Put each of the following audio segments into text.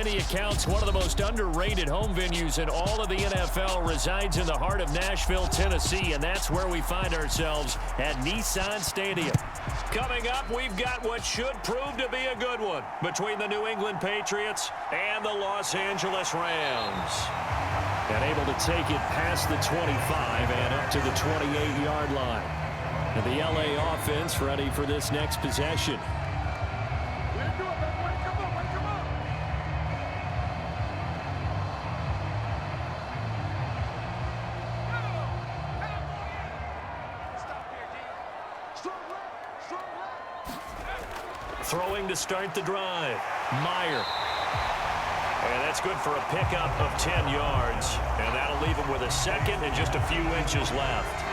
many accounts, one of the most underrated home venues in all of the NFL resides in the heart of Nashville, Tennessee, and that's where we find ourselves at Nissan Stadium. Coming up, we've got what should prove to be a good one between the New England Patriots and the Los Angeles Rams. And able to take it past the 25 and up to the 28-yard line. And the LA offense ready for this next possession. Throwing to start the drive. Meyer. And that's good for a pickup of 10 yards. And that'll leave him with a second and just a few inches left.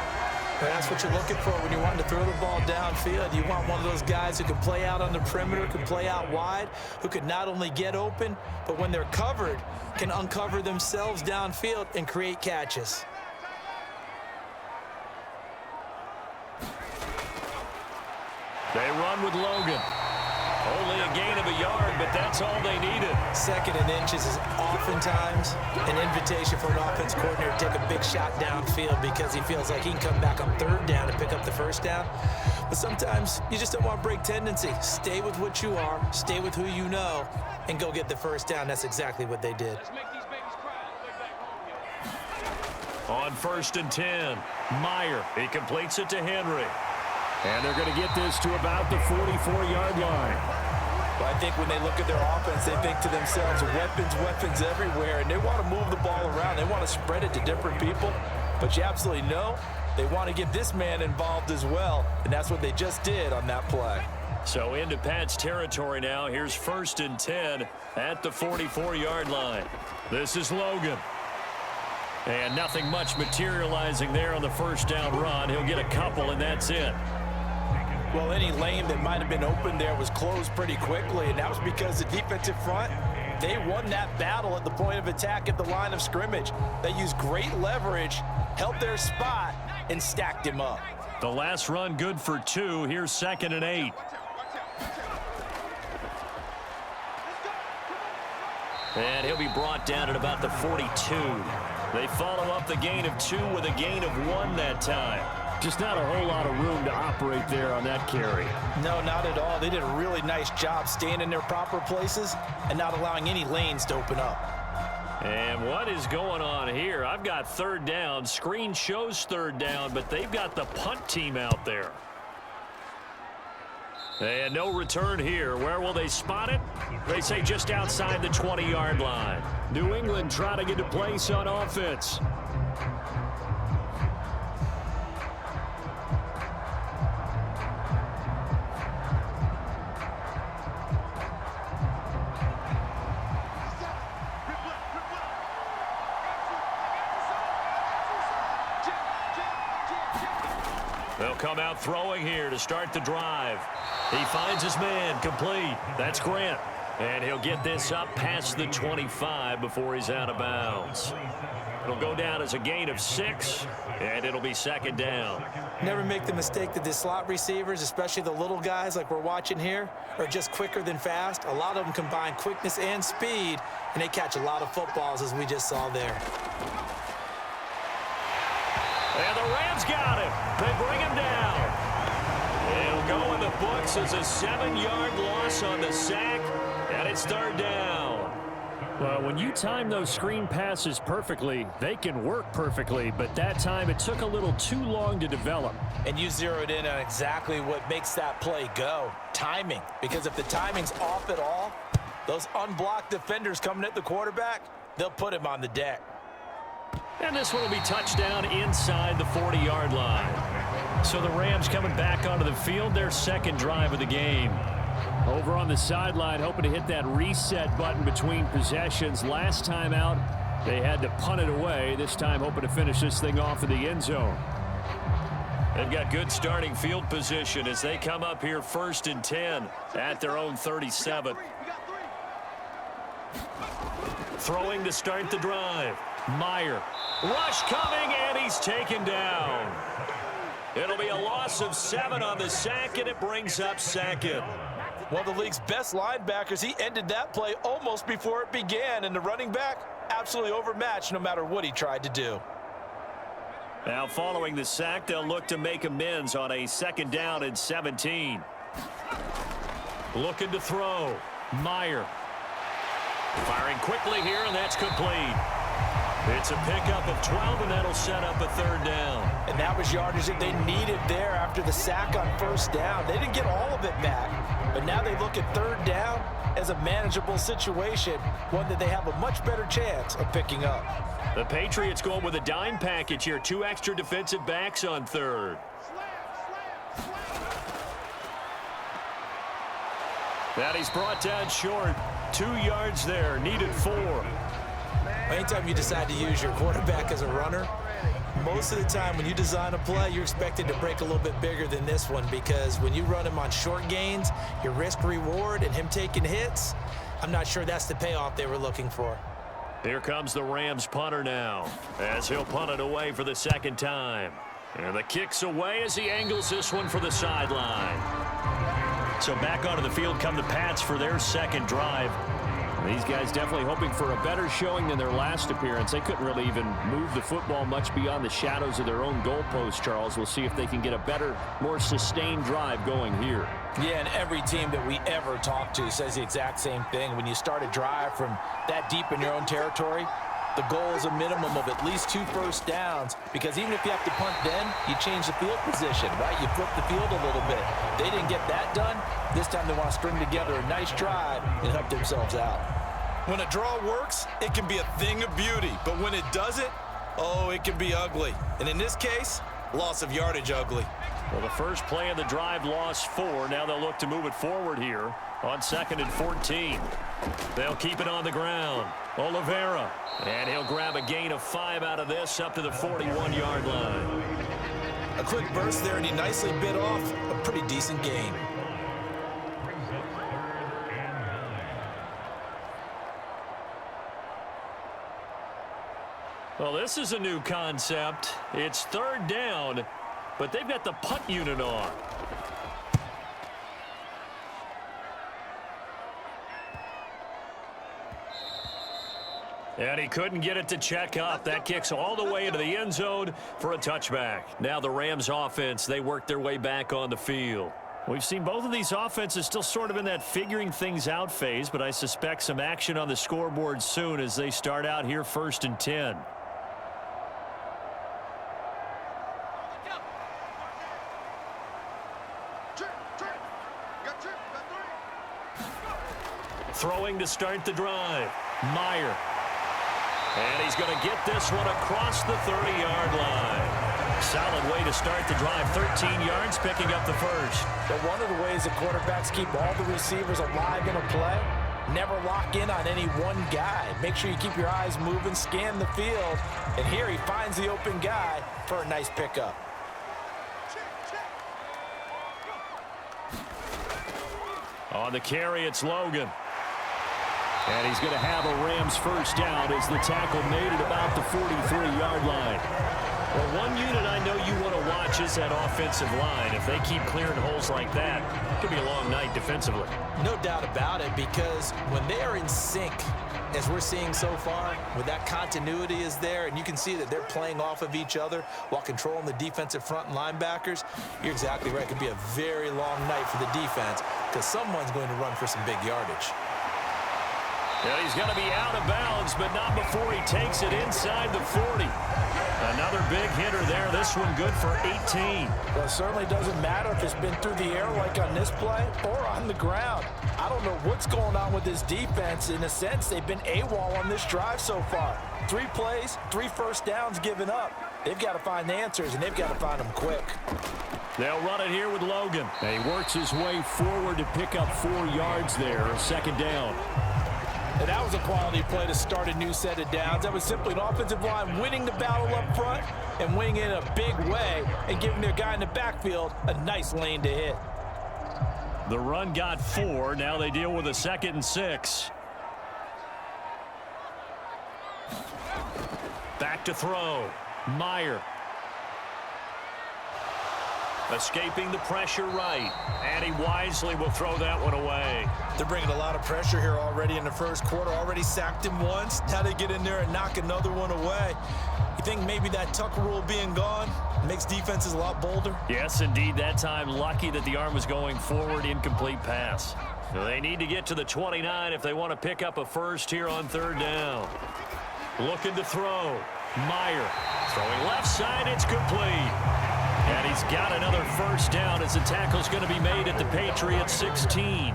That's what you're looking for when you want to throw the ball downfield. You want one of those guys who can play out on the perimeter, can play out wide, who can not only get open, but when they're covered, can uncover themselves downfield and create catches. They run with Logan. Only a gain of a yard, but that's all they needed. Second and inches is oftentimes an invitation for an offense coordinator to take a big shot downfield because he feels like he can come back on third down and pick up the first down. But sometimes you just don't want to break tendency. Stay with what you are, stay with who you know, and go get the first down. That's exactly what they did. On 1st and 10, Meyer. He completes it to Henry. And they're going to get this to about the 44-yard line. Well, I think when they look at their offense, they think to themselves, weapons everywhere, and they want to move the ball around. They want to spread it to different people. But you absolutely know they want to get this man involved as well, and that's what they just did on that play. So into Pat's territory now. Here's 1st and 10 at the 44-yard line. This is Logan. And nothing much materializing there on the first down run. He'll get a couple, and that's it. Well, any lane that might have been open there was closed pretty quickly, and that was because the defensive front, they won that battle at the point of attack at the line of scrimmage. They used great leverage, held their spot, and stacked him up. The last run good for 2. Here's 2nd and 8. And he'll be brought down at about the 42. They follow up the gain of 2 with a gain of 1 that time. Just not a whole lot of room to operate there on that carry. No, not at all. They did a really nice job staying in their proper places and not allowing any lanes to open up. And what is going on here? I've got 3rd down. Screen shows 3rd down, but they've got the punt team out there. And no return here. Where will they spot it? They say just outside the 20-yard line. New England trying to get a place on offense. They'll come out throwing here to start the drive. He finds his man complete. That's Grant. And he'll get this up past the 25 before he's out of bounds. It'll go down as a gain of 6, and it'll be 2nd down. Never make the mistake that the slot receivers, especially the little guys like we're watching here, are just quicker than fast. A lot of them combine quickness and speed, and they catch a lot of footballs, as we just saw there. And the Rams got him. They bring him down. It'll go in the books as a 7-yard loss on the sack, and it's 3rd down. Well, when you time those screen passes perfectly, they can work perfectly, but that time it took a little too long to develop. And you zeroed in on exactly what makes that play go. Timing. Because if the timing's off at all, those unblocked defenders coming at the quarterback, they'll put him on the deck. And this one will be touchdown inside the 40-yard line. So the Rams coming back onto the field, their 2nd drive of the game. Over on the sideline, hoping to hit that reset button between possessions. Last time out, they had to punt it away. This time hoping to finish this thing off in the end zone. They've got good starting field position as they come up here 1st and 10 at their own 37. Throwing to start the drive. Meyer. Rush coming, and he's taken down. It'll be a loss of 7 on the sack, and it brings up 2nd. One of the league's best linebackers, he ended that play almost before it began, and the running back absolutely overmatched no matter what he tried to do. Now following the sack, they'll look to make amends on a 2nd down and 17. Looking to throw. Meyer. Firing quickly here, and that's complete. It's a pickup of 12, and that'll set up a 3rd down. And that was yardage that they needed there after the sack on 1st down. They didn't get all of it back, but now they look at 3rd down as a manageable situation, one that they have a much better chance of picking up. The Patriots going with a dime package here. 2 extra defensive backs on 3rd. That he's brought down short. 2 yards there. Needed 4. Anytime you decide to use your quarterback as a runner, most of the time when you design a play, you're expected to break a little bit bigger than this one, because when you run him on short gains, your risk-reward and him taking hits, I'm not sure that's the payoff they were looking for. Here comes the Rams punter now, as he'll punt it away for the 2nd time. And the kick's away as he angles this one for the sideline. So back onto the field come the Pats for their 2nd drive. These guys definitely hoping for a better showing than their last appearance. They couldn't really even move the football much beyond the shadows of their own goalpost, Charles. We'll see if they can get a better, more sustained drive going here. Yeah, and every team that we ever talk to says the exact same thing. When you start a drive from that deep in your own territory, the goal is a minimum of at least 2 first downs, because even if you have to punt then, you change the field position, right? You flip the field a little bit. They didn't get that done. This time they want to string together a nice drive and help themselves out. When a draw works, it can be a thing of beauty, but when it doesn't, oh, it can be ugly. And in this case, loss of yardage ugly. Well, the first play of the drive lost 4. Now they'll look to move it forward here on 2nd and 14. They'll keep it on the ground. Oliveira. And he'll grab a gain of 5 out of this up to the 41-yard line. A quick burst there, and he nicely bit off a pretty decent gain. Well, this is a new concept. It's 3rd down, but they've got the punt unit on. And he couldn't get it to check up. That kicks all the way into the end zone for a touchback. Now the Rams offense, they work their way back on the field. We've seen both of these offenses still sort of in that figuring things out phase, but I suspect some action on the scoreboard soon as they start out here 1st and 10. Throwing to start the drive. Meyer. And he's going to get this one across the 30-yard line. Solid way to start the drive. 13 yards, picking up the first. But one of the ways that quarterbacks keep all the receivers alive in a play, never lock in on any one guy. Make sure you keep your eyes moving, scan the field. And here he finds the open guy for a nice pickup. On the carry, it's Logan. And he's going to have a Rams first down as the tackle made at about the 43-yard line. Well, one unit I know you want to watch is that offensive line. If they keep clearing holes like that, it could be a long night defensively. No doubt about it, because when they are in sync, as we're seeing so far, when that continuity is there, and you can see that they're playing off of each other while controlling the defensive front and linebackers, you're exactly right. It could be a very long night for the defense, because someone's going to run for some big yardage. Well, he's going to be out of bounds, but not before he takes it inside the 40. Another big hitter there. This one good for 18. Well, it certainly doesn't matter if it's been through the air like on this play or on the ground. I don't know what's going on with this defense. In a sense, they've been AWOL on this drive so far. 3 plays, 3 first downs given up. They've got to find the answers, and they've got to find them quick. They'll run it here with Logan. And he works his way forward to pick up 4 yards there, 2nd down. And that was a quality play to start a new set of downs. That was simply an offensive line winning the battle up front and winning it in a big way and giving their guy in the backfield a nice lane to hit. The run got 4. Now they deal with a 2nd and 6. Back to throw. Meyer. Escaping the pressure right. And he wisely will throw that one away. They're bringing a lot of pressure here already in the first quarter. Already sacked him once. Now they get in there and knock another one away. You think maybe that tuck rule being gone makes defenses a lot bolder? Yes, indeed. That time, lucky that the arm was going forward. Incomplete pass. So they need to get to the 29 if they want to pick up a first here on third down. Looking to throw. Meyer throwing left side. It's complete. And he's got another first down as the tackle's going to be made at the Patriots 16.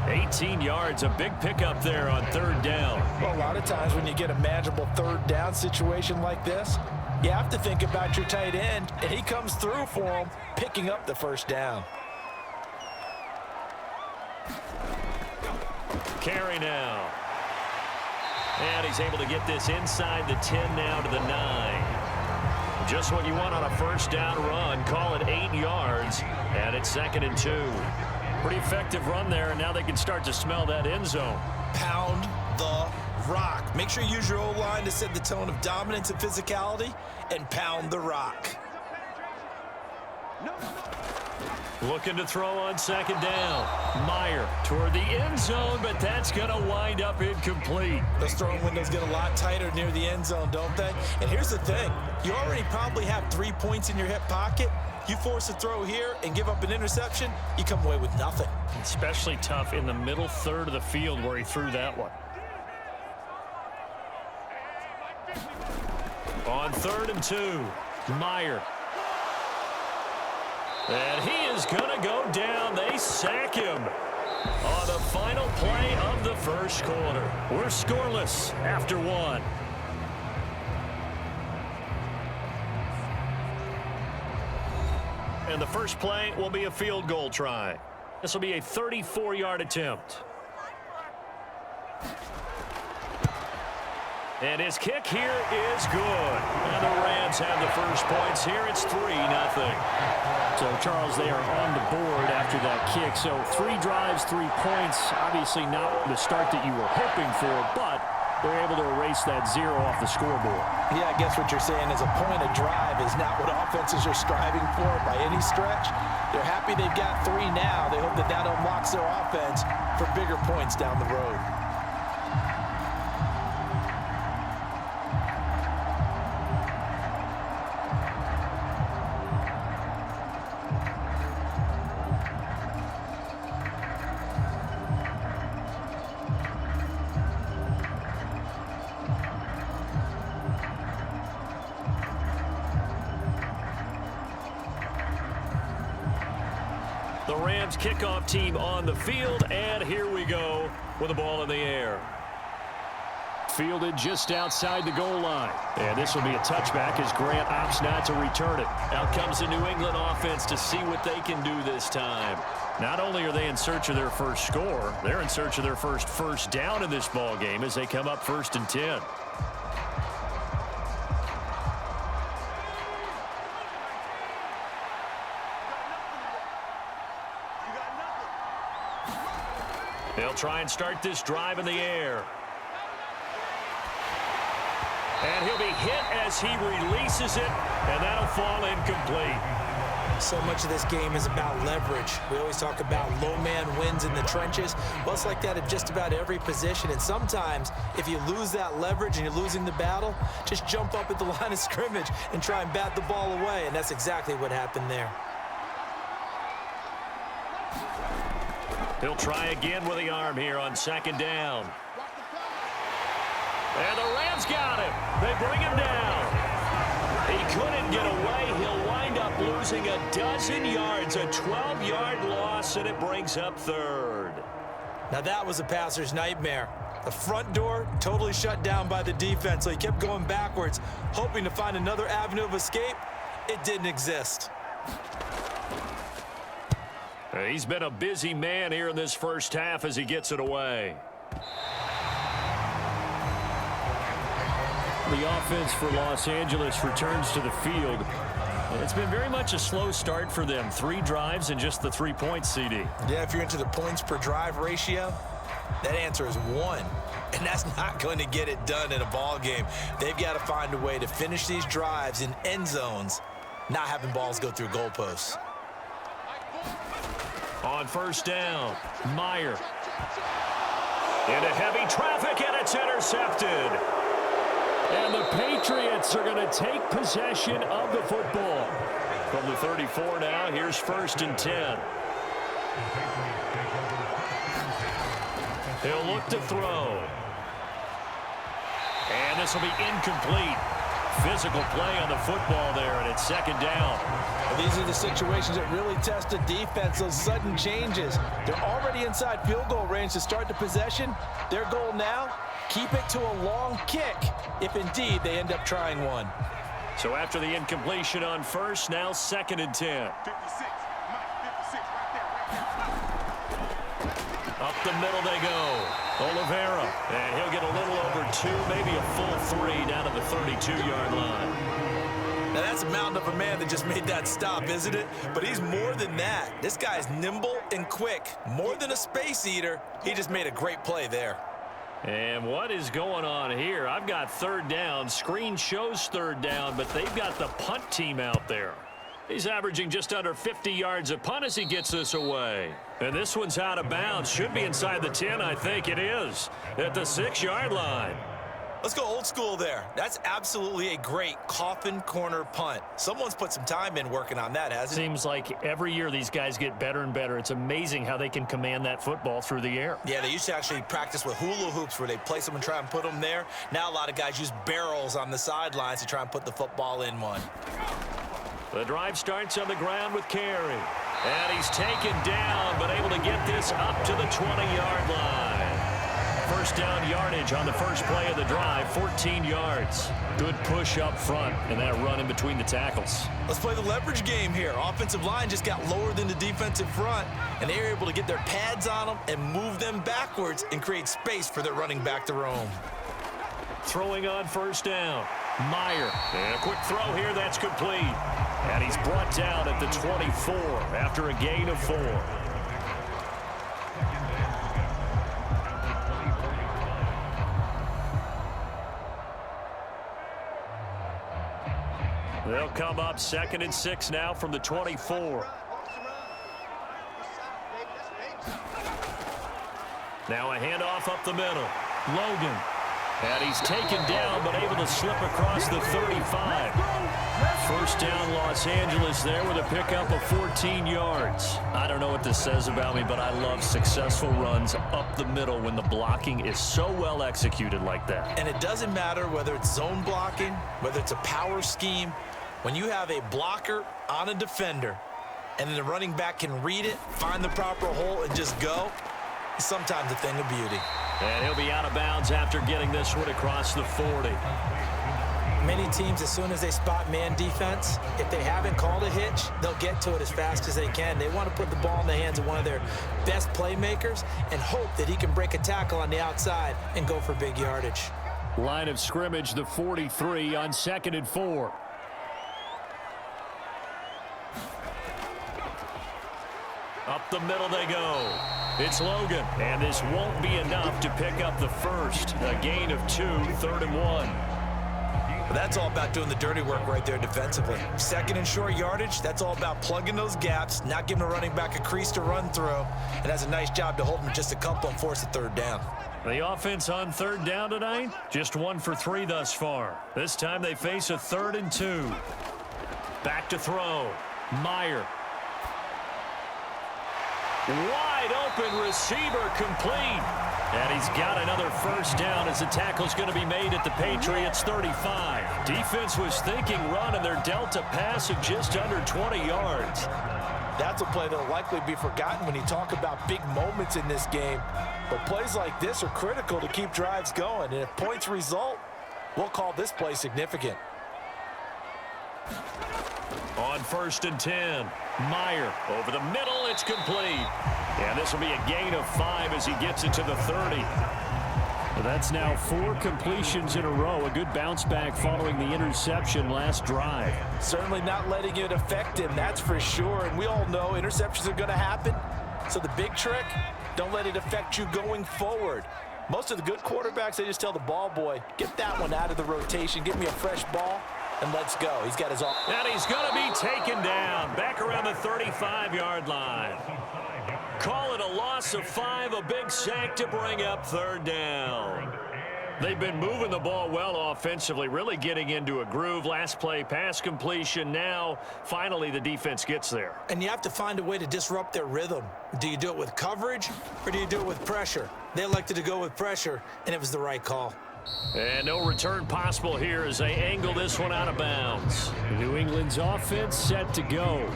18 yards, a big pickup there on third down. Well, a lot of times when you get a manageable third down situation like this, you have to think about your tight end, and he comes through for him, picking up the first down. Carry now. And he's able to get this inside the 10 now to the 9. Just what you want on a first down run. Call it 8 yards, and it's 2nd and 2. Pretty effective run there, and now they can start to smell that end zone. Pound the rock. Make sure you use your O-line to set the tone of dominance and physicality, and pound the rock. Looking to throw on 2nd down. Meyer toward the end zone, but that's going to wind up incomplete. Those throwing windows get a lot tighter near the end zone, don't they? And here's the thing. You already probably have 3 points in your hip pocket. You force a throw here and give up an interception, you come away with nothing. Especially tough in the middle third of the field where he threw that one. On 3rd and 2, Meyer. And he is going to go down. They sack him on the final play of the first quarter. We're scoreless after 1. And the first play will be a field goal try. This will be a 34-yard attempt. And his kick here is good. And the Rams have the first points here. It's 3-0. So, Charles, they are on the board after that kick. So 3 drives, 3 points. Obviously not the start that you were hoping for, but they're able to erase that 0 off the scoreboard. Yeah, I guess what you're saying is a point of drive is not what offenses are striving for by any stretch. They're happy they've got 3 now. They hope that that unlocks their offense for bigger points down the road. The Rams kickoff team on the field, and here we go with the ball in the air. Fielded just outside the goal line. And this will be a touchback as Grant opts not to return it. Out comes the New England offense to see what they can do this time. Not only are they in search of their first score, they're in search of their first down in this ball game as they come up 1st and 10. They'll try and start this drive in the air. And he'll be hit as he releases it, and that'll fall incomplete. So much of this game is about leverage. We always talk about low man wins in the trenches. Well, it's like that at just about every position. And sometimes, if you lose that leverage and you're losing the battle, just jump up at the line of scrimmage and try and bat the ball away. And that's exactly what happened there. He'll try again with the arm here on 2nd down. And the Rams got him. They bring him down. He couldn't get away. He'll wind up losing a dozen yards, a 12-yard loss, and it brings up 3rd. Now that was a passer's nightmare. The front door totally shut down by the defense, so he kept going backwards, hoping to find another avenue of escape. It didn't exist. He's been a busy man here in this first half as he gets it away. The offense for Los Angeles returns to the field. It's been very much a slow start for them. 3 drives and just the 3 points, CD. Yeah, if you're into the points per drive ratio, that answer is 1. And that's not going to get it done in a ball game. They've got to find a way to finish these drives in end zones, not having balls go through goalposts. On first down, Meyer. Into heavy traffic, and it's intercepted. And the Patriots are going to take possession of the football. From the 34 now, here's 1st and 10. He'll look to throw. And this will be incomplete. Physical play on the football there, and it's 2nd down. These are the situations that really test the defense, those sudden changes. They're already inside field goal range to start the possession. Their goal now, keep it to a long kick, if indeed they end up trying one. So after the incompletion on first, now 2nd and 10. 56, Up the middle they go. Oliveira, and he'll get a little over 2, maybe a full 3 down to the 32-yard line. Now that's a mountain of a man that just made that stop, isn't it? But he's more than that. This guy's nimble and quick. More than a space eater. He just made a great play there. And what is going on here? I've got 3rd down. Screen shows 3rd down, but they've got the punt team out there. He's averaging just under 50 yards a punt as he gets this away. And this one's out of bounds. Should be inside the 10, I think it is. At the 6-yard line. Let's go old school there. That's absolutely a great coffin corner punt. Someone's put some time in working on that, hasn't he? Seems like every year these guys get better and better. It's amazing how they can command that football through the air. Yeah, they used to actually practice with hula hoops where they place them and try and put them there. Now a lot of guys use barrels on the sidelines to try and put the football in one. The drive starts on the ground with Carey. And he's taken down, but able to get this up to the 20-yard line. First down yardage on the first play of the drive, 14 yards. Good push up front, and that run in between the tackles. Let's play the leverage game here. Offensive line just got lower than the defensive front, and they were able to get their pads on them and move them backwards and create space for their running back to roam. Throwing on first down, Meyer. And a quick throw here, that's complete. And he's brought down at the 24 after a gain of 4. They'll come up 2nd and 6 now from the 24. Now a handoff up the middle. Logan. And he's taken down, but able to slip across the 35. First down, Los Angeles there with a pickup of 14 yards. I don't know what this says about me, but I love successful runs up the middle when the blocking is so well executed like that. And it doesn't matter whether it's zone blocking, whether it's a power scheme. When you have a blocker on a defender and then the running back can read it, find the proper hole, and just go, it's sometimes a thing of beauty. And he'll be out of bounds after getting this one across the 40. Many teams, as soon as they spot man defense, if they haven't called a hitch, they'll get to it as fast as they can. They want to put the ball in the hands of one of their best playmakers and hope that he can break a tackle on the outside and go for big yardage. Line of scrimmage, the 43 on 2nd and 4. Up the middle they go. It's Logan, and this won't be enough to pick up the first. A gain of 2, 3rd and 1. Well, that's all about doing the dirty work right there defensively. 2nd and short yardage, that's all about plugging those gaps, not giving a running back a crease to run through, and has a nice job to hold him just a couple and force a 3rd down. The offense on 3rd down tonight, just 1 for 3 thus far. This time they face a 3rd and 2. Back to throw. Meyer. Wide open receiver complete. And he's got another first down as the tackle's going to be made at the Patriots 35. Defense was thinking run, and they're dealt a pass of just under 20 yards. That's a play that will likely be forgotten when you talk about big moments in this game. But plays like this are critical to keep drives going. And if points result, we'll call this play significant. On 1st and 10, Meyer over the middle, it's complete. And this will be a gain of 5 as he gets it to the 30. Well, that's now 4 completions in a row. A good bounce back following the interception last drive. Certainly not letting it affect him, that's for sure. And we all know interceptions are going to happen. So the big trick, don't let it affect you going forward. Most of the good quarterbacks, they just tell the ball boy, get that one out of the rotation, give me a fresh ball, and let's go. He's got his all. And he's going to be taken down back around the 35-yard line. Call it a loss of 5, a big sack to bring up third down. They've been moving the ball well offensively, really getting into a groove. Last play, pass completion. Now, finally, the defense gets there. And you have to find a way to disrupt their rhythm. Do you do it with coverage, or do you do it with pressure? They elected to go with pressure, and it was the right call. And no return possible here as they angle this one out of bounds. New England's offense set to go.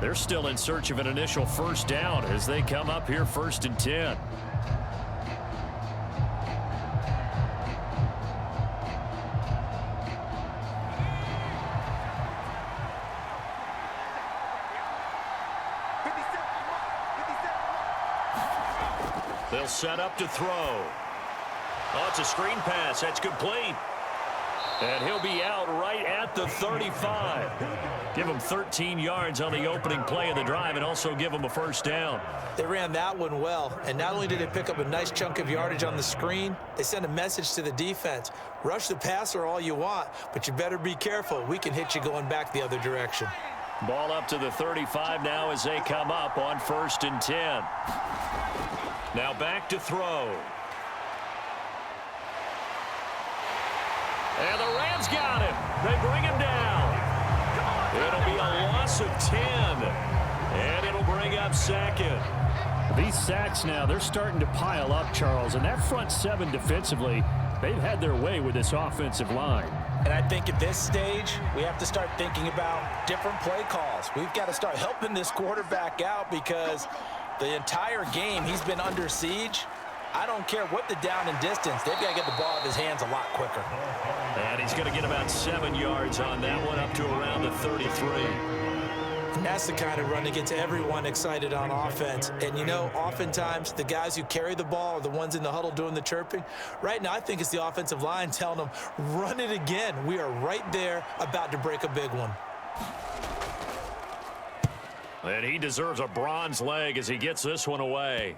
They're still in search of an initial first down as they come up here 1st and 10. They'll set up to throw. Oh, it's a screen pass. That's complete. And he'll be out right at the 35. Give him 13 yards on the opening play of the drive and also give him a first down. They ran that one well, and not only did they pick up a nice chunk of yardage on the screen, they sent a message to the defense. Rush the passer all you want, but you better be careful. We can hit you going back the other direction. Ball up to the 35 now as they come up on 1st and 10. Now back to throw. And the Rams got him. They bring him down. It'll be a loss of 10. And it'll bring up 2nd. These sacks now, they're starting to pile up, Charles. And that front 7 defensively, they've had their way with this offensive line. And I think at this stage, we have to start thinking about different play calls. We've got to start helping this quarterback out because the entire game he's been under siege. I don't care what the down and distance. They've got to get the ball out of his hands a lot quicker. And he's going to get about 7 yards on that one, up to around the 33. And that's the kind of run that gets everyone excited on offense. And, you know, oftentimes the guys who carry the ball are the ones in the huddle doing the chirping. Right now, I think it's the offensive line telling them, run it again. We are right there about to break a big one. And he deserves a bronze leg as he gets this one away.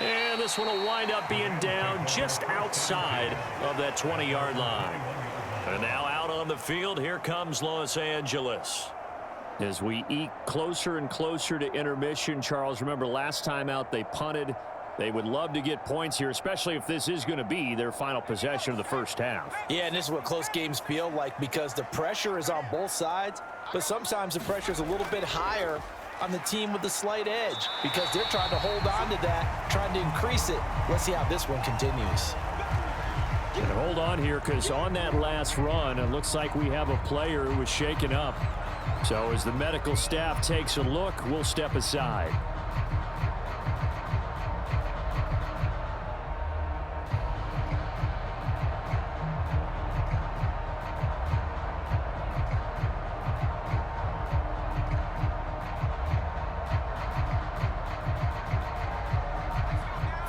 And this one will wind up being down just outside of that 20-yard line. And now out on the field, here comes Los Angeles. As we eke closer and closer to intermission, Charles, remember last time out they punted. They would love to get points here, especially if this is going to be their final possession of the first half. Yeah, and this is what close games feel like because the pressure is on both sides, but sometimes the pressure is a little bit higher on the team with the slight edge because they're trying to hold on to that, trying to increase it. Let's see how this one continues. And hold on here because on that last run, it looks like we have a player who was shaken up. So as the medical staff takes a look, we'll step aside.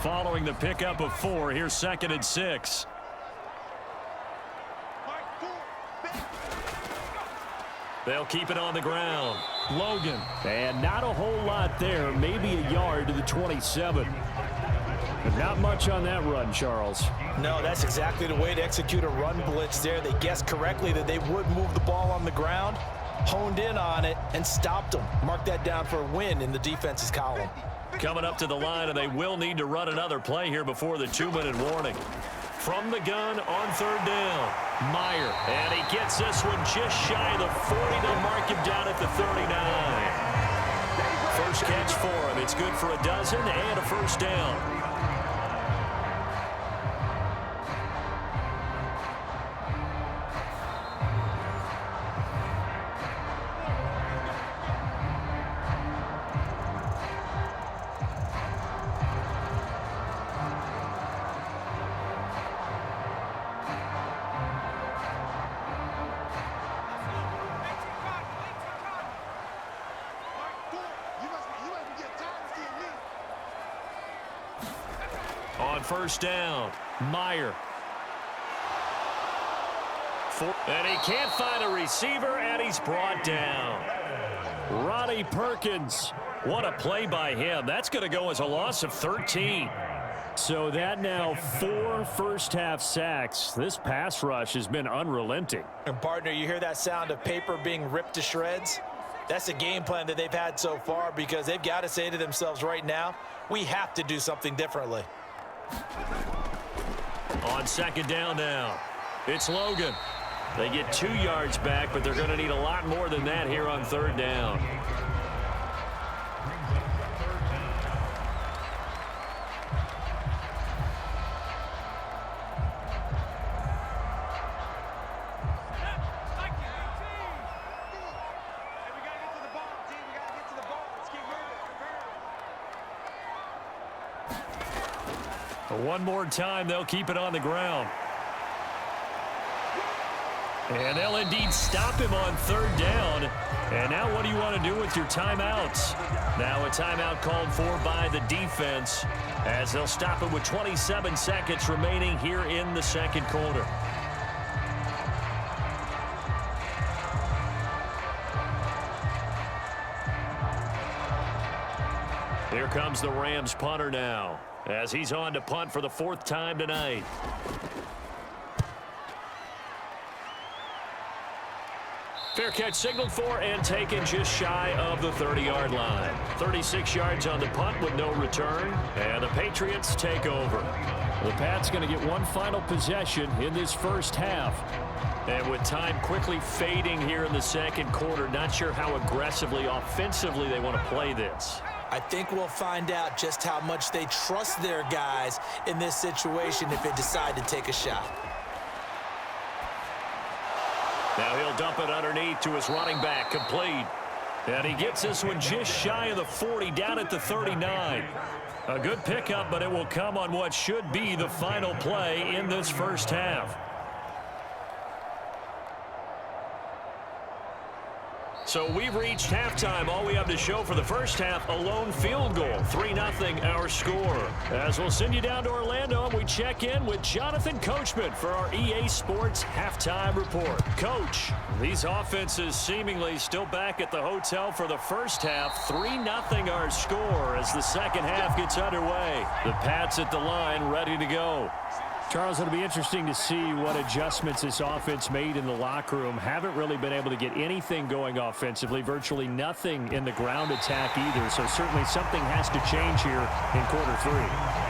Following the pickup of 4, here's 2nd and 6. They'll keep it on the ground. Logan. And not a whole lot there. Maybe a yard to the 27. But not much on that run, Charles. No, that's exactly the way to execute a run blitz there. They guessed correctly that they would move the ball on the ground, honed in on it, and stopped them. Mark that down for a win in the defense's column. Coming up to the line, and they will need to run another play here before the 2-minute warning. From the gun on 3rd down, Meyer. And he gets this one just shy of the 40. They'll mark him down at the 39. First catch for him. It's good for a dozen and a first down. On 1st down, Meyer. And he can't find a receiver, and he's brought down. Ronnie Perkins. What a play by him. That's going to go as a loss of 13. So that now 4 first-half sacks. This pass rush has been unrelenting. And partner, you hear that sound of paper being ripped to shreds? That's the game plan that they've had so far because they've got to say to themselves right now, we have to do something differently. On second down now, it's Logan. They get 2 yards back, but they're going to need a lot more than that here on third down. One more time, they'll keep it on the ground. And they'll indeed stop him on third down. And now what do you want to do with your timeouts? Now a timeout called for by the defense as they'll stop it with 27 seconds remaining here in the second quarter. Here comes the Rams punter now as he's on to punt for the 4th time tonight. Fair catch signaled for and taken just shy of the 30-yard line. 36 yards on the punt with no return, and the Patriots take over. The Pats going to get one final possession in this first half. And with time quickly fading here in the second quarter, not sure how aggressively, offensively they want to play this. I think we'll find out just how much they trust their guys in this situation if they decide to take a shot. Now he'll dump it underneath to his running back, complete. And he gets this one just shy of the 40, down at the 39. A good pickup, but it will come on what should be the final play in this first half. So we've reached halftime. All we have to show for the first half, a lone field goal. 3-0 our score. As we'll send you down to Orlando, and we check in with Jonathan Coachman for our EA Sports Halftime Report. Coach, these offenses seemingly still back at the hotel for the first half. 3-0 our score as the second half gets underway. The Pats at the line ready to go. Charles, it'll be interesting to see what adjustments this offense made in the locker room. Haven't really been able to get anything going offensively, virtually nothing in the ground attack either. So certainly something has to change here in quarter 3.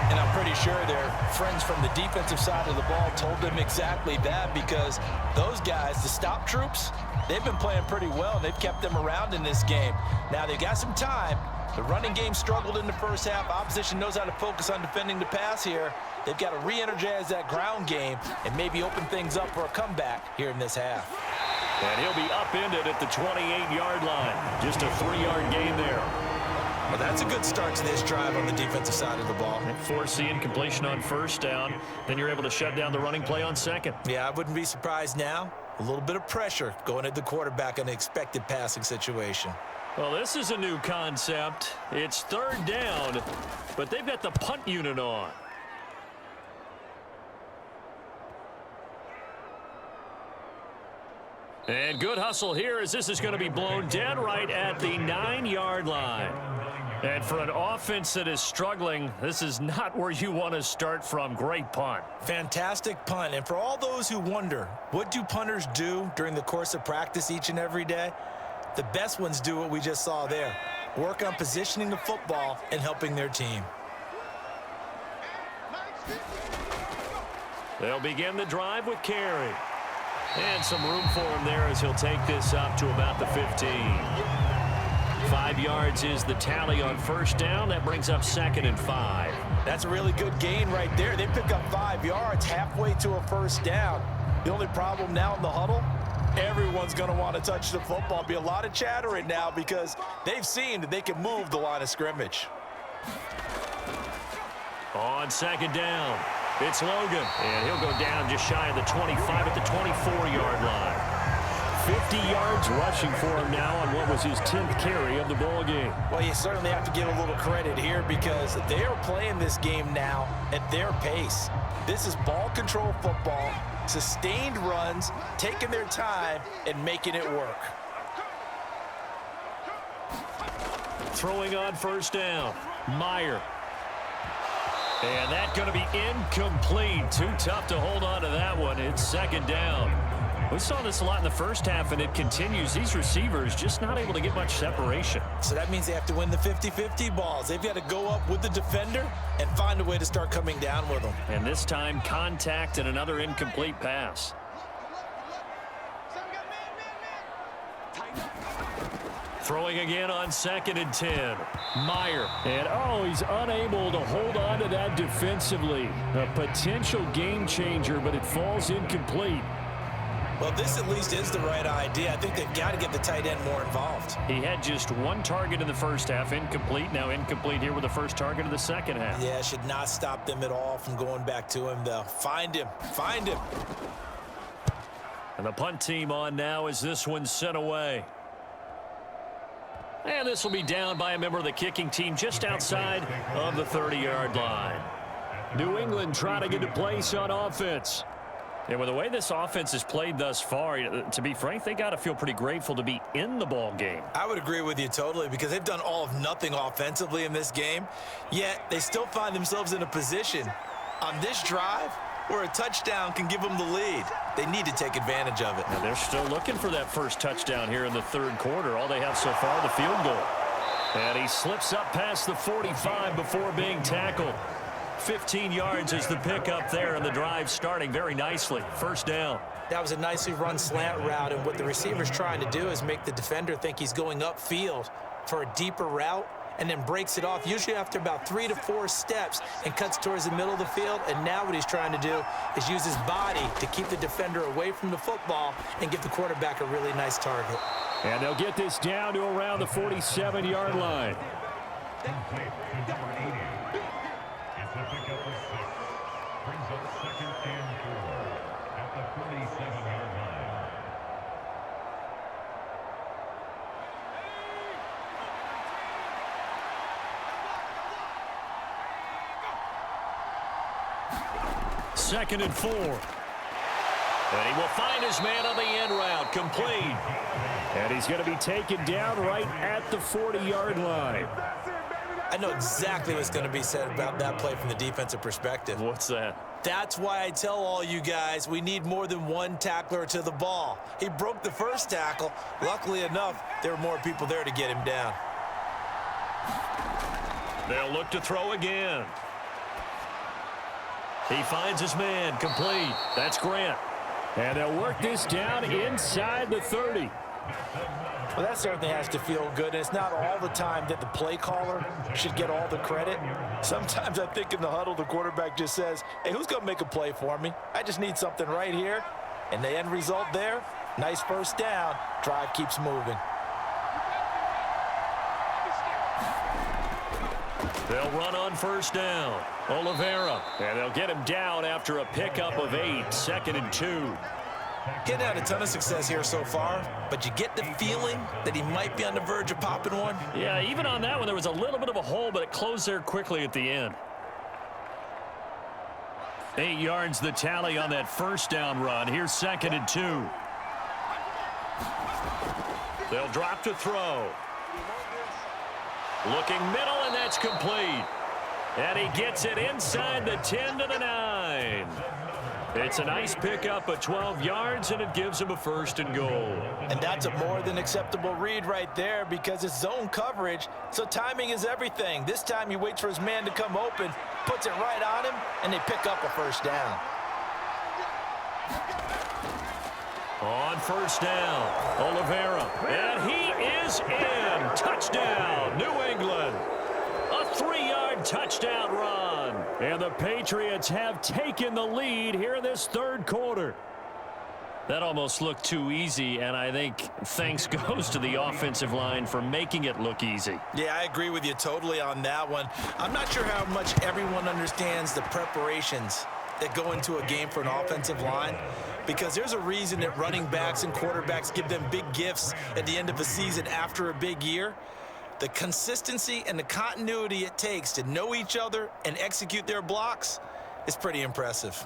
And I'm pretty sure their friends from the defensive side of the ball told them exactly that because those guys, the stop troops, they've been playing pretty well. They've kept them around in this game. Now they've got some time. The running game struggled in the first half. Opposition knows how to focus on defending the pass here. They've got to re-energize that ground game and maybe open things up for a comeback here in this half. And he'll be upended at the 28-yard line. Just a 3-yard gain there. Well, that's a good start to this drive on the defensive side of the ball. Force the incompletion on first down. Then you're able to shut down the running play on second. Yeah, I wouldn't be surprised now. A little bit of pressure going at the quarterback in an expected passing situation. Well, this is a new concept. It's third down, but they've got the punt unit on. And good hustle here as this is going to be blown dead right at the 9-yard line. And for an offense that is struggling, this is not where you want to start from. Great punt. Fantastic punt. And for all those who wonder, what do punters do during the course of practice each and every day? The best ones do what we just saw there. Work on positioning the football and helping their team. They'll begin the drive with Carey. And some room for him there as he'll take this up to about the 15. 5 yards is the tally on first down. That brings up 2nd and 5. That's a really good gain right there. They pick up 5 yards halfway to a first down. The only problem now in the huddle, everyone's going to want to touch the football. Be a lot of chattering now because they've seen that they can move the line of scrimmage. On second down, it's Logan. And he'll go down just shy of the 25 at the 24-yard line. 50 yards rushing for him now on what was his 10th carry of the ball game. Well, you certainly have to give a little credit here because they are playing this game now at their pace. This is ball control football, sustained runs, taking their time and making it work. Throwing on first down, Meyer. And that's going to be incomplete. Too tough to hold on to that one. It's second down. We saw this a lot in the first half, and it continues. These receivers just not able to get much separation. So that means they have to win the 50-50 balls. They've got to go up with the defender and find a way to start coming down with them. And this time, contact and another incomplete pass. Throwing again on 2nd and 10. Meyer. And, he's unable to hold on to that defensively. A potential game changer, but it falls incomplete. Well, this at least is the right idea. I think they've got to get the tight end more involved. He had just one target in the first half, incomplete. Now incomplete here with the first target of the second half. Yeah, should not stop them at all from going back to him, though. Find him. Find him. And the punt team on now as this one's sent away. And this will be down by a member of the kicking team just outside of the 30-yard line. New England trying to get a place on offense. And with the way this offense has played thus far, to be frank, they got to feel pretty grateful to be in the ball game. I would agree with you totally because they've done all of nothing offensively in this game, yet they still find themselves in a position on this drive where a touchdown can give them the lead. They need to take advantage of it. Now they're still looking for that first touchdown here in the third quarter. All they have so far, the field goal. And he slips up past the 45 before being tackled. 15 yards is the pickup there, and the drive starting very nicely. First down. That was a nicely run slant route, and what the receiver's trying to do is make the defender think he's going upfield for a deeper route, and then breaks it off, usually after about 3 to 4 steps, and cuts towards the middle of the field. And now what he's trying to do is use his body to keep the defender away from the football and give the quarterback a really nice target. And they'll get this down to around the 47-yard line. Second and 4. And he will find his man on the end route, complete. And he's going to be taken down right at the 40-yard line. I know exactly what's going to be said about that play from the defensive perspective. What's that? That's why I tell all you guys we need more than one tackler to the ball. He broke the first tackle. Luckily enough, there were more people there to get him down. They'll look to throw again. He finds his man, complete. That's Grant. And they'll work this down inside the 30. Well, that certainly has to feel good, and it's not all the time that the play caller should get all the credit. Sometimes I think in the huddle, the quarterback just says, hey, who's going to make a play for me? I just need something right here. And the end result there, nice first down. Drive keeps moving. They'll run on first down. Oliveira. And they'll get him down after a pickup of 8. 2nd and 2. Getting out a ton of success here so far, but you get the feeling that he might be on the verge of popping one. Yeah, even on that one, there was a little bit of a hole, but it closed there quickly at the end. 8 yards the tally on that first down run. Here's 2nd and 2. They'll drop to throw. Looking middle, and that's complete. And he gets it inside the 10 to the 9. It's a nice pickup of 12 yards, and it gives him a 1st and goal. And that's a more than acceptable read right there because it's zone coverage, so timing is everything. This time he waits for his man to come open, puts it right on him, and they pick up a first down. On first down, Oliveira, and he is in. Touchdown, New England. A 3-yard touchdown run. And the Patriots have taken the lead here in this third quarter. That almost looked too easy, and I think thanks goes to the offensive line for making it look easy. Yeah, I agree with you totally on that one. I'm not sure how much everyone understands the preparations that go into a game for an offensive line, because there's a reason that running backs and quarterbacks give them big gifts at the end of a season after a big year. The consistency and the continuity it takes to know each other and execute their blocks is pretty impressive.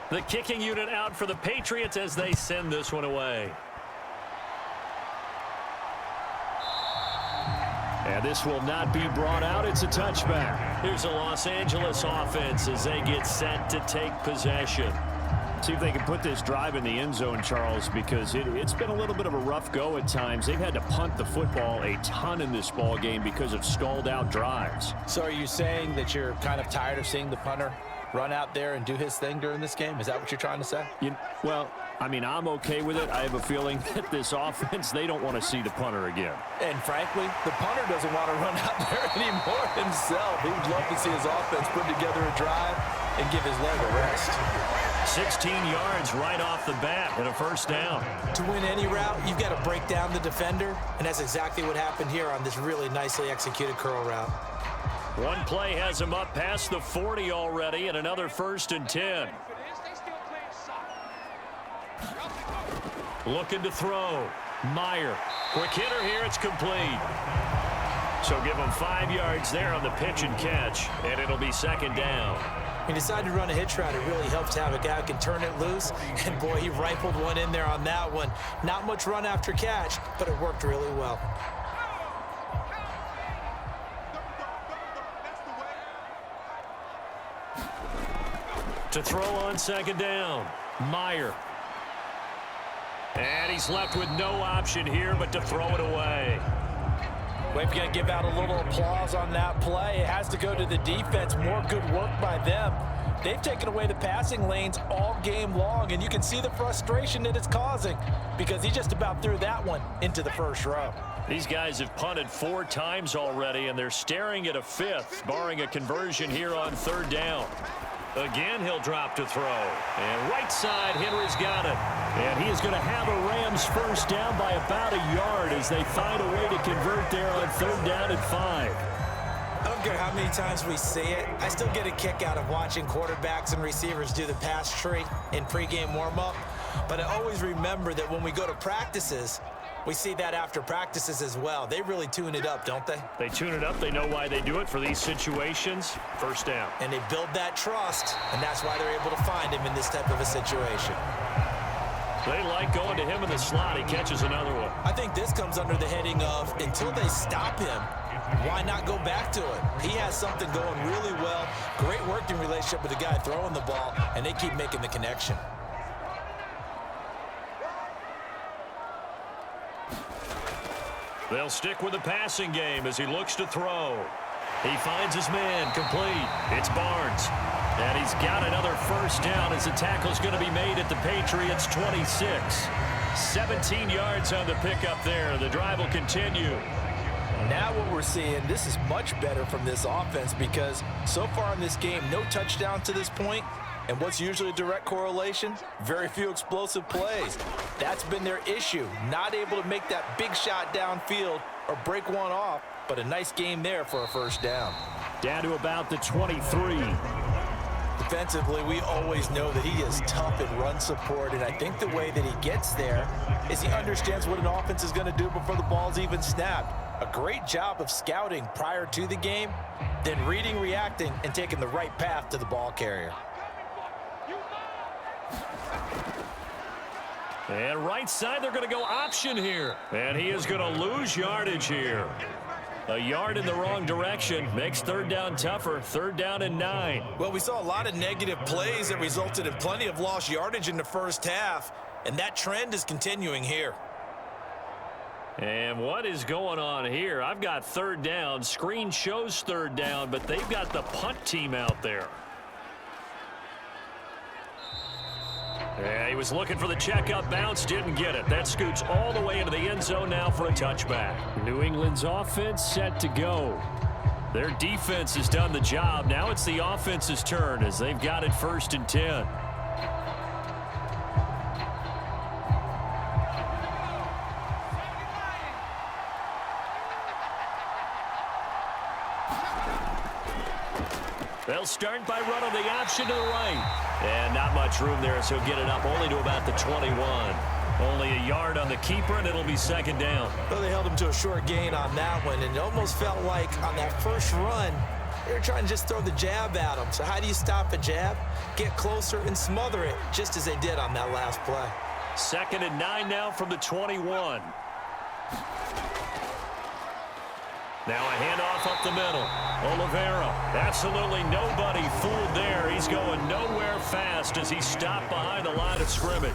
The kicking unit out for the Patriots as they send this one away. And this will not be brought out. It's a touchback. Here's a Los Angeles offense as they get set to take possession. See if they can put this drive in the end zone, Charles, because it's been a little bit of a rough go at times. They've had to punt the football a ton in this ball game because of stalled out drives. So are you saying that you're kind of tired of seeing the punter run out there and do his thing during this game? Is that what you're trying to say? Well, I mean, I'm okay with it. I have a feeling that this offense, they don't want to see the punter again. And frankly, the punter doesn't want to run out there anymore himself. He would love to see his offense put together a drive and give his leg a rest. 16 yards right off the bat and a first down. To win any route, you've got to break down the defender, and that's exactly what happened here on this really nicely executed curl route. One play has him up past the 40 already, and another 1st and 10. Looking to throw. Meyer. Quick hitter here. It's complete. So give him 5 yards there on the pitch and catch, and it'll be 2nd down. He decided to run a hitch route. It really helps to have a guy who can turn it loose. And, boy, he rifled one in there on that one. Not much run after catch, but it worked really well. To throw on 2nd down. Meyer. And he's left with no option here but to throw it away. We've got to give out a little applause on that play. It has to go to the defense. More good work by them. They've taken away the passing lanes all game long, and you can see the frustration that it's causing because he just about threw that one into the first row. These guys have punted 4 times already, and they're staring at a 5th, barring a conversion here on 3rd down. Again, he'll drop to throw. And right side, Henry's got it. And he is going to have a Rams first down by about a yard as they find a way to convert there on 3rd down and 5. I don't care how many times we see it. I still get a kick out of watching quarterbacks and receivers do the pass tree in pregame warm-up. But I always remember that when we go to practices, we see that after practices as well. They really tune it up, don't they? They tune it up. They know why they do it for these situations. First down. And they build that trust, and that's why they're able to find him in this type of a situation. They like going to him in the slot. He catches another one. I think this comes under the heading of until they stop him, why not go back to it? He has something going really well. Great working relationship with the guy throwing the ball, and they keep making the connection. They'll stick with the passing game as he looks to throw. He finds his man, complete. It's Barnes. And he's got another first down as the tackle's going to be made at the Patriots' 26. 17 yards on the pickup there. The drive will continue. Now what we're seeing, this is much better from this offense because so far in this game, no touchdown to this point. And what's usually a direct correlation? Very few explosive plays. That's been their issue. Not able to make that big shot downfield or break one off, but a nice game there for a first down. Down to about the 23. Defensively, we always know that he is tough in run support, and I think the way that he gets there is he understands what an offense is going to do before the ball's even snapped. A great job of scouting prior to the game, then reading, reacting, and taking the right path to the ball carrier. And right side, they're going to go option here. And he is going to lose yardage here. A yard in the wrong direction makes 3rd down tougher. 3rd down and 9. Well, we saw a lot of negative plays that resulted in plenty of lost yardage in the first half, and that trend is continuing here. And what is going on here? I've got 3rd down. Screen shows 3rd down, but they've got the punt team out there. Yeah, he was looking for the checkup bounce, didn't get it. That scoots all the way into the end zone now for a touchback. New England's offense set to go. Their defense has done the job. Now it's the offense's turn as they've got it 1st and 10. They'll start by running the option to the right. And not much room there, so get it up only to about the 21. Only a yard on the keeper, and it'll be 2nd down. Well, they held him to a short gain on that one, and it almost felt like on that first run, They were trying to just throw the jab at him. So how do you stop a jab? Get closer and smother it, just as they did on that last play. 2nd and 9 now from the 21. Now a handoff up the middle. Oliveira, absolutely nobody fooled there. He's going nowhere fast as he stopped behind the line of scrimmage.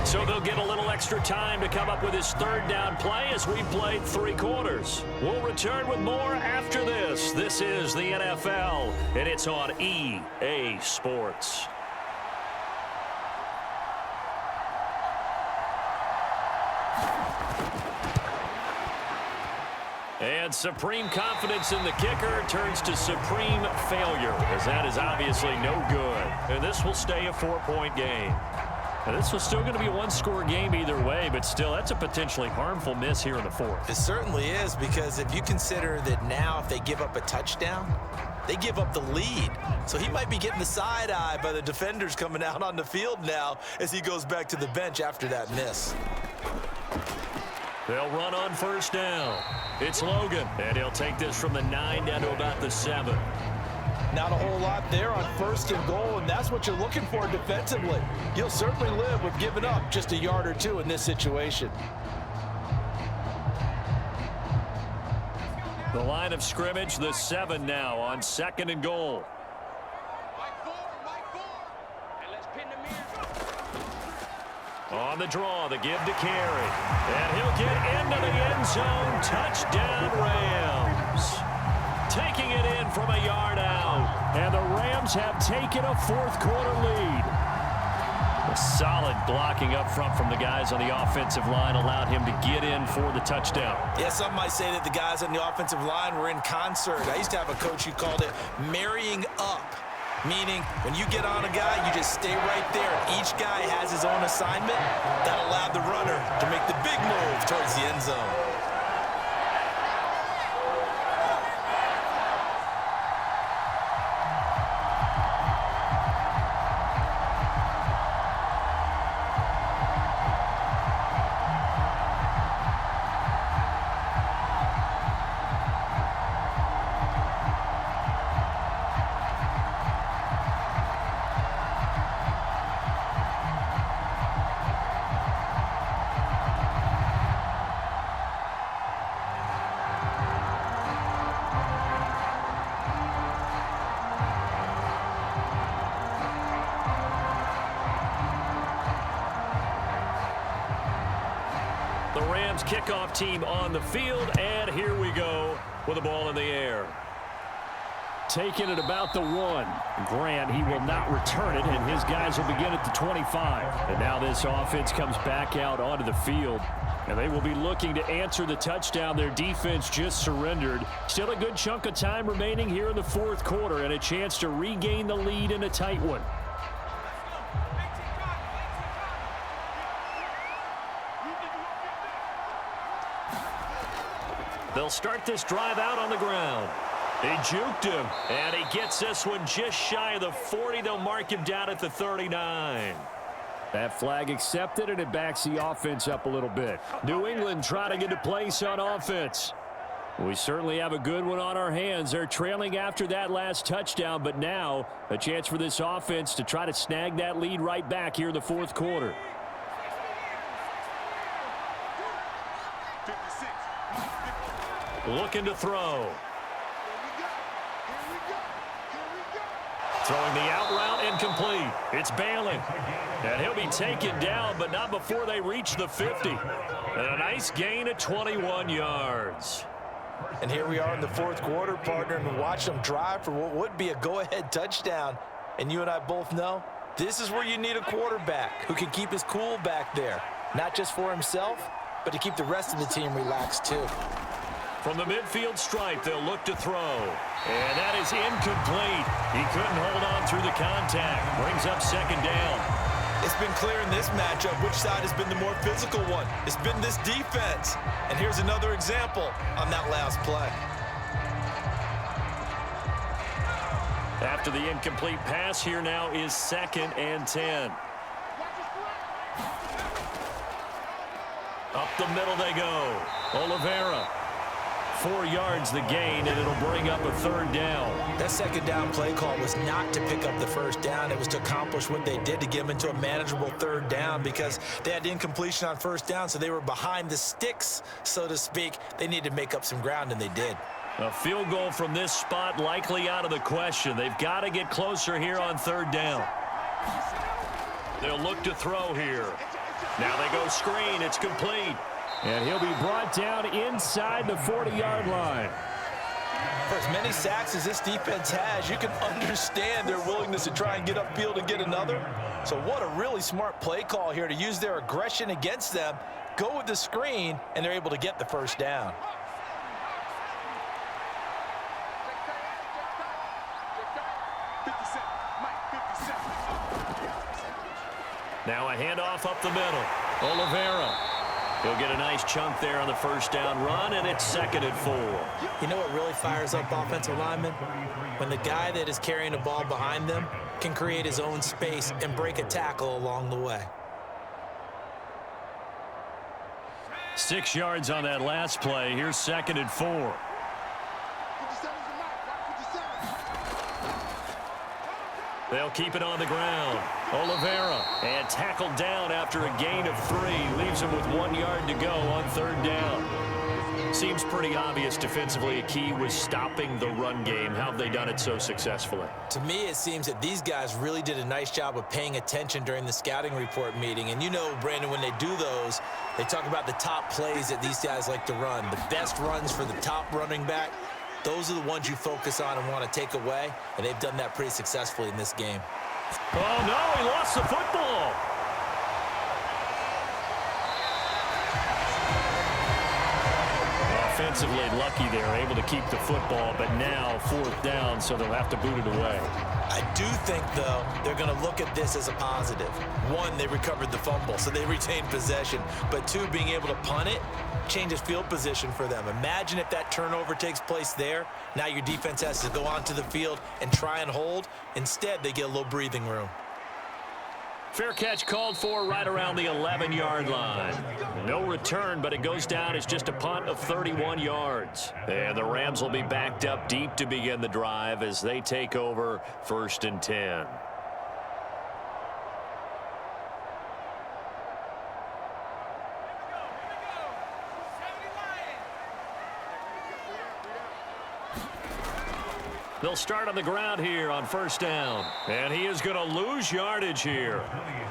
So they'll get a little extra time to come up with his 3rd down play as we played 3 quarters. We'll return with more after this. This is the NFL, and it's on EA Sports. And supreme confidence in the kicker turns to supreme failure, as that is obviously no good. And this will stay a 4-point game. And this was still going to be a 1-score game either way, but still, that's a potentially harmful miss here in the 4th. It certainly is, because if you consider that now if they give up a touchdown, they give up the lead. So he might be getting the side eye by the defenders coming out on the field now as he goes back to the bench after that miss. They'll run on 1st down. It's Logan, and he'll take this from the 9 down to about the 7. Not a whole lot there on 1st and goal, and that's what you're looking for defensively. You'll certainly live with giving up just a yard or 2 in this situation. The line of scrimmage, the 7 now on 2nd and goal. On the draw, the give to Carey. And he'll get into the end zone. Touchdown, Rams. Taking it in from a yard out. And the Rams have taken a 4th quarter lead. A solid blocking up front from the guys on the offensive line allowed him to get in for the touchdown. Yeah, some might say that the guys on the offensive line were in concert. I used to have a coach who called it marrying up. Meaning, when you get on a guy, you just stay right there. Each guy has his own assignment. That allowed the runner to make the big move towards the end zone. The Rams kickoff team on the field, and here we go with the ball in the air. Taking it about the 1. Grant, he will not return it, and his guys will begin at the 25. And now this offense comes back out onto the field, and they will be looking to answer the touchdown their defense just surrendered. Still a good chunk of time remaining here in the 4th quarter, and a chance to regain the lead in a tight one. They'll start this drive out on the ground. They juked him, and he gets this one just shy of the 40. They'll mark him down at the 39. That flag accepted, and it backs the offense up a little bit. New England trying to get a place on offense. We certainly have a good one on our hands. They're trailing after that last touchdown, but now a chance for this offense to try to snag that lead right back here in the 4th quarter. Looking to throw. Throwing the out route incomplete. It's Bailey. And he'll be taken down, but not before they reach the 50. And a nice gain of 21 yards. And here we are in the 4th quarter, partner, and watch them drive for what would be a go-ahead touchdown. And you and I both know this is where you need a quarterback who can keep his cool back there. Not just for himself, but to keep the rest of the team relaxed too. From the midfield stripe, they'll look to throw. And that is incomplete. He couldn't hold on through the contact. Brings up 2nd down. It's been clear in this matchup which side has been the more physical one. It's been this defense. And here's another example on that last play. After the incomplete pass, here now is 2nd and 10. Up the middle they go. Oliveira 4 yards the gain, and it'll bring up a 3rd down. That 2nd down play call was not to pick up the 1st down. It was to accomplish what they did to get them into a manageable 3rd down because they had incompletion on 1st down, so they were behind the sticks, so to speak. They needed to make up some ground, and they did. A field goal from this spot likely out of the question. They've got to get closer here on 3rd down. They'll look to throw here. Now they go screen. It's complete. And he'll be brought down inside the 40-yard line. For as many sacks as this defense has, you can understand their willingness to try and get upfield and get another. So what a really smart play call here to use their aggression against them, go with the screen, and they're able to get the 1st down. Now a handoff up the middle. Oliveira. He'll get a nice chunk there on the 1st down run, and it's 2nd and 4. You know what really fires up offensive linemen? When the guy that is carrying the ball behind them can create his own space and break a tackle along the way. 6 yards on that last play. Here's 2nd and 4. They'll keep it on the ground. Oliveira, and tackled down after a gain of 3. Leaves him with 1 yard to go on 3rd down. Seems pretty obvious defensively a key was stopping the run game. How have they done it so successfully? To me, it seems that these guys really did a nice job of paying attention during the scouting report meeting. And you know, Brandon, when they do those, they talk about the top plays that these guys like to run. The best runs for the top running back. Those are the ones you focus on and want to take away, and they've done that pretty successfully in this game. Oh, no, he lost the football. Offensively lucky they're able to keep the football, but now 4th down, so they'll have to boot it away. I do think, though, they're going to look at this as a positive. 1, they recovered the fumble, so they retained possession. But 2, being able to punt it changes field position for them. Imagine if that turnover takes place there. Now your defense has to go onto the field and try and hold. Instead, they get a little breathing room. Fair catch called for right around the 11-yard line. No return, but it goes down as just a punt of 31 yards. And the Rams will be backed up deep to begin the drive as they take over 1st and 10. They'll start on the ground here on 1st down. And he is going to lose yardage here.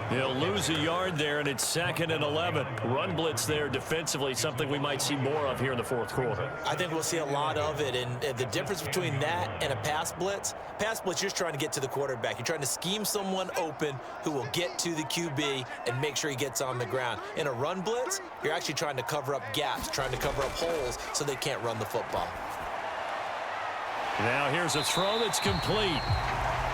He'll lose a yard there, and it's 2nd and 11. Run blitz there defensively, something we might see more of here in the 4th quarter. I think we'll see a lot of it, and the difference between that and a pass blitz, you're just trying to get to the quarterback. You're trying to scheme someone open who will get to the QB and make sure he gets on the ground. In a run blitz, you're actually trying to cover up gaps, trying to cover up holes so they can't run the football. Now here's a throw that's complete.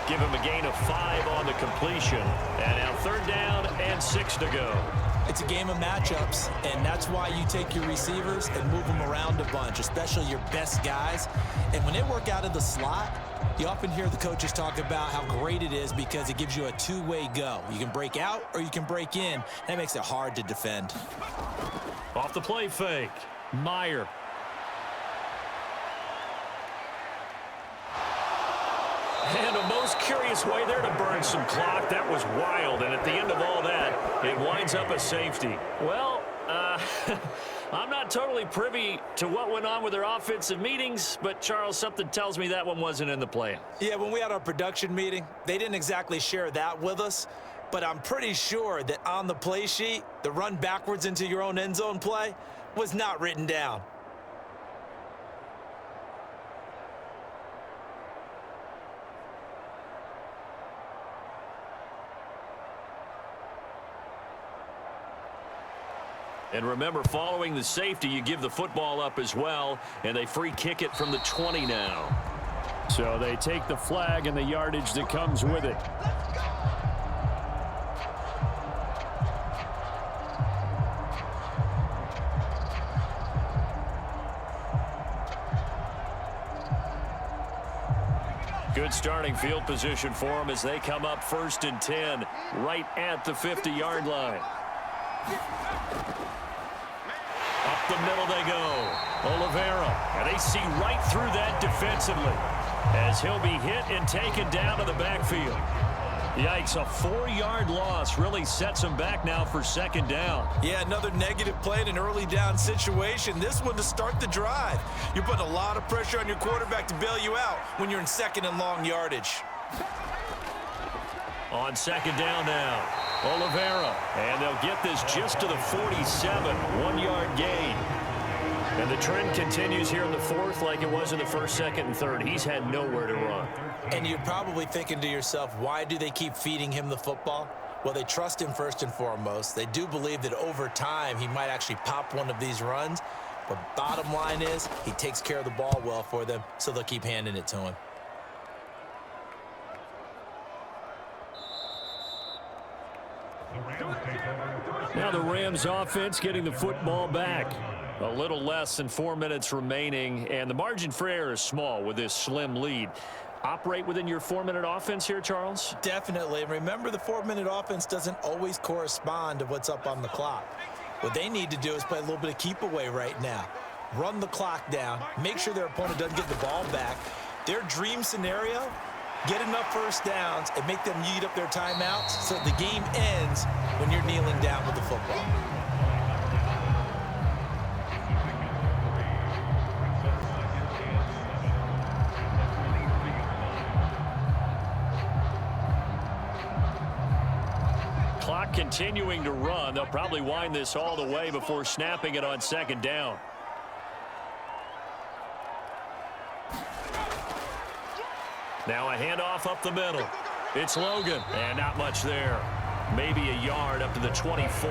Give him a gain of 5 on the completion. And now 3rd down and 6 to go. It's a game of matchups, and that's why you take your receivers and move them around a bunch, especially your best guys. And when they work out of the slot, you often hear the coaches talk about how great it is because it gives you a two-way go. You can break out or you can break in. That makes it hard to defend. Off the play fake. Meyer. And a most curious way there to burn some clock. That was wild, and at the end of all that, it winds up a safety. Well, I'm not totally privy to what went on with their offensive meetings, but, Charles, something tells me that one wasn't in the plan. Yeah, when we had our production meeting, they didn't exactly share that with us, but I'm pretty sure that on the play sheet, the run backwards into your own end zone play was not written down. And remember, following the safety, you give the football up as well, and they free kick it from the 20 now. So they take the flag and the yardage that comes with it. Good starting field position for them as they come up 1st and 10, right at the 50-yard line. A the middle they go. Oliveira, and they see right through that defensively as he'll be hit and taken down to the backfield. Yikes, a 4-yard loss really sets him back now for second down. Yeah, another negative play in an early down situation. This one to start the drive. You're putting a lot of pressure on your quarterback to bail you out when you're in second and long yardage. On second down now, Oliveira, and they'll get this just to the 47, 1-yard gain. And the trend continues here in the fourth like it was in the first, second, and third. He's had nowhere to run. And you're probably thinking to yourself, why do they keep feeding him the football? Well, they trust him first and foremost. They do believe that over time he might actually pop one of these runs. But bottom line is he takes care of the ball well for them, so they'll keep handing it to him. Now the Rams offense getting the football back. A little less than 4 minutes remaining, and the margin for error is small with this slim lead. Operate within your 4-minute offense here, Charles? Definitely. And remember, the 4-minute offense doesn't always correspond to what's up on the clock. What they need to do is play a little bit of keep away right now. Run the clock down. Make sure their opponent doesn't get the ball back. Their dream scenario, get enough first downs and make them eat up their timeouts so the game ends when you're kneeling down with the football. Clock continuing to run. They'll probably wind this all the way before snapping it on second down. Now a handoff up the middle. It's Logan, and not much there. Maybe a yard up to the 24.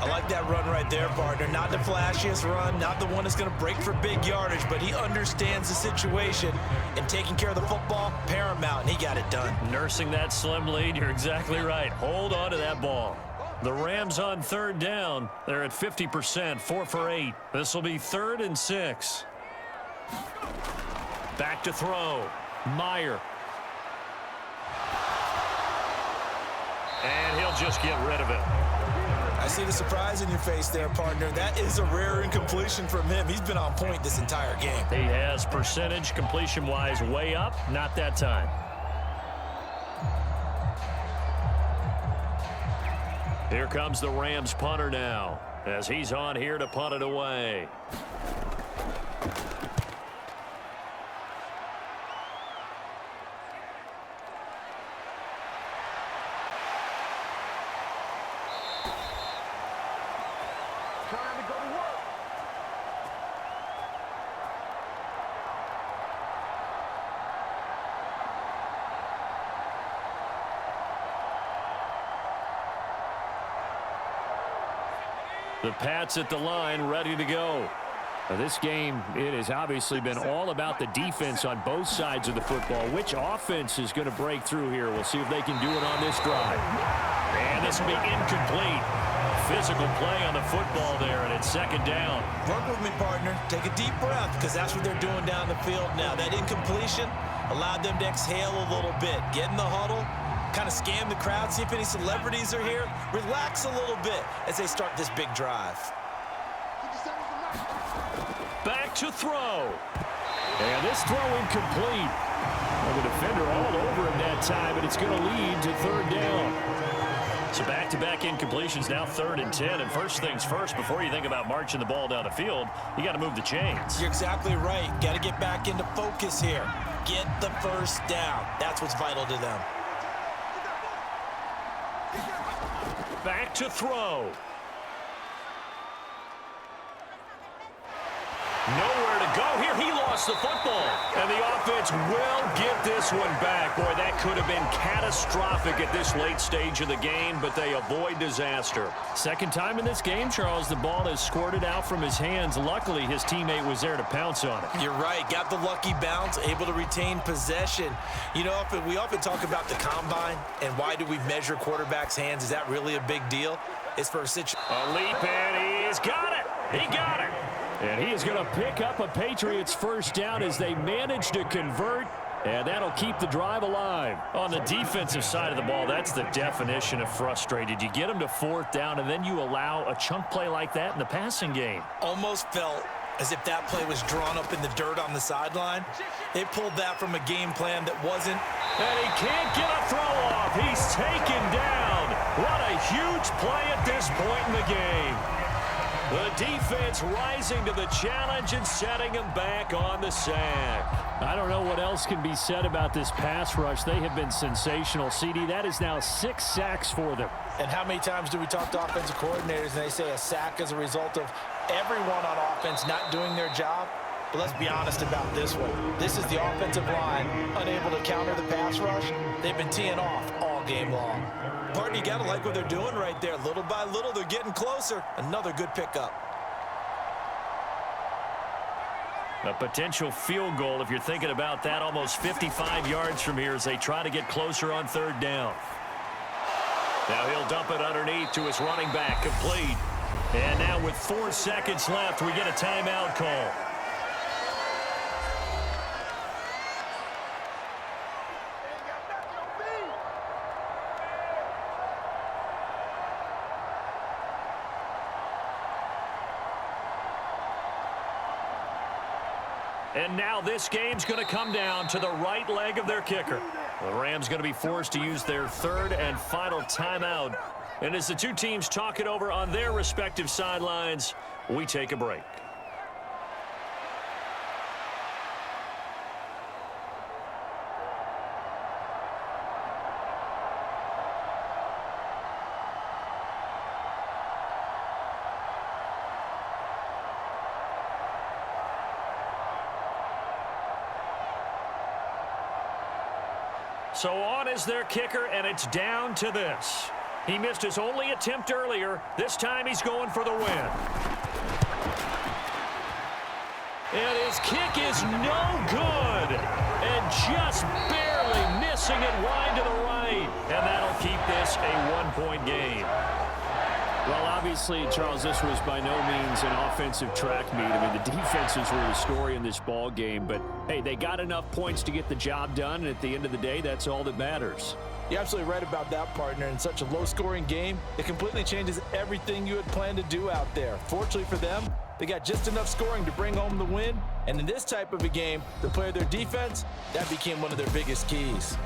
I like that run right there, partner. Not the flashiest run, not the one that's going to break for big yardage, but he understands the situation, and taking care of the football, paramount, and he got it done. Nursing that slim lead, you're exactly right. Hold on to that ball. The Rams on third down. They're at 50%, 4 for 8. This will be 3rd and 6. Back to throw. Meyer. And he'll just get rid of it. I see the surprise in your face there, partner. That is a rare incompletion from him. He's been on point this entire game. He has percentage completion-wise way up. Not that time. Here comes the Rams punter now as he's on here to punt it away. The Pats at the line, ready to go. Now this game, it has obviously been all about the defense on both sides of the football. Which offense is going to break through here? We'll see if they can do it on this drive. And this will be incomplete. Physical play on the football there, and it's second down. Work with me, partner. Take a deep breath, because that's what they're doing down the field now. That incompletion allowed them to exhale a little bit. Get in the huddle. Kind of scan the crowd, see if any celebrities are here. Relax a little bit as they start this big drive. Back to throw. And this throw incomplete. Well, the defender all over him that time, but it's going to lead to third down. So back-to-back incompletions, now 3rd and 10. And first things first, before you think about marching the ball down the field, you got to move the chains. You're exactly right. Got to get back into focus here. Get the first down. That's what's vital to them. Back to throw. Nowhere to go here. He lost the football. And the offense will get this one back. Boy, that could have been catastrophic at this late stage of the game, but they avoid disaster. Second time in this game, Charles, the ball has squirted out from his hands. Luckily, his teammate was there to pounce on it. You're right. Got the lucky bounce, able to retain possession. You know, we often talk about the combine and why do we measure quarterbacks' hands. Is that really a big deal? It's for a situation. A leap, and he's got it. He got it. And he is going to pick up a Patriots first down as they manage to convert And that'll keep the drive alive. On the defensive side of the ball, that's the definition of frustrated. You get them to 4th down, and then you allow a chunk play like that in the passing game. Almost felt as if that play was drawn up in the dirt on the sideline. They pulled that from a game plan that wasn't. And he can't get a throw off. He's taken down. What a huge play at this point in the game. The defense rising to the challenge and setting him back on the sack. I don't know what else can be said about this pass rush. They have been sensational. CD, that is now 6 sacks for them. And how many times do we talk to offensive coordinators and they say a sack is a result of everyone on offense not doing their job? But let's be honest about this one. This is the offensive line unable to counter the pass rush. They've been teeing off all game long. Partner, you got to like what they're doing right there. Little by little, they're getting closer. Another good pickup. A potential field goal, if you're thinking about that, almost 55 yards from here as they try to get closer on 3rd down. Now he'll dump it underneath to his running back, complete. And now with 4 seconds left, we get a timeout call. And now this game's going to come down to the right leg of their kicker. The Rams going to be forced to use their 3rd and final timeout. And as the two teams talk it over on their respective sidelines, we take a break. So on is their kicker, and it's down to this. He missed his only attempt earlier. This time he's going for the win. And his kick is no good. And just barely missing it wide to the right. And that'll keep this a 1-point game. Well, obviously, Charles, this was by no means an offensive track meet. I mean, the defenses were the story in this ball game. But, hey, they got enough points to get the job done. And at the end of the day, that's all that matters. You're absolutely right about that, partner. In such a low-scoring game, it completely changes everything you had planned to do out there. Fortunately for them, they got just enough scoring to bring home the win. And in this type of a game, to play their defense, that became one of their biggest keys.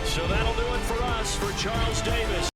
So that'll do it for us. For Charles Davis.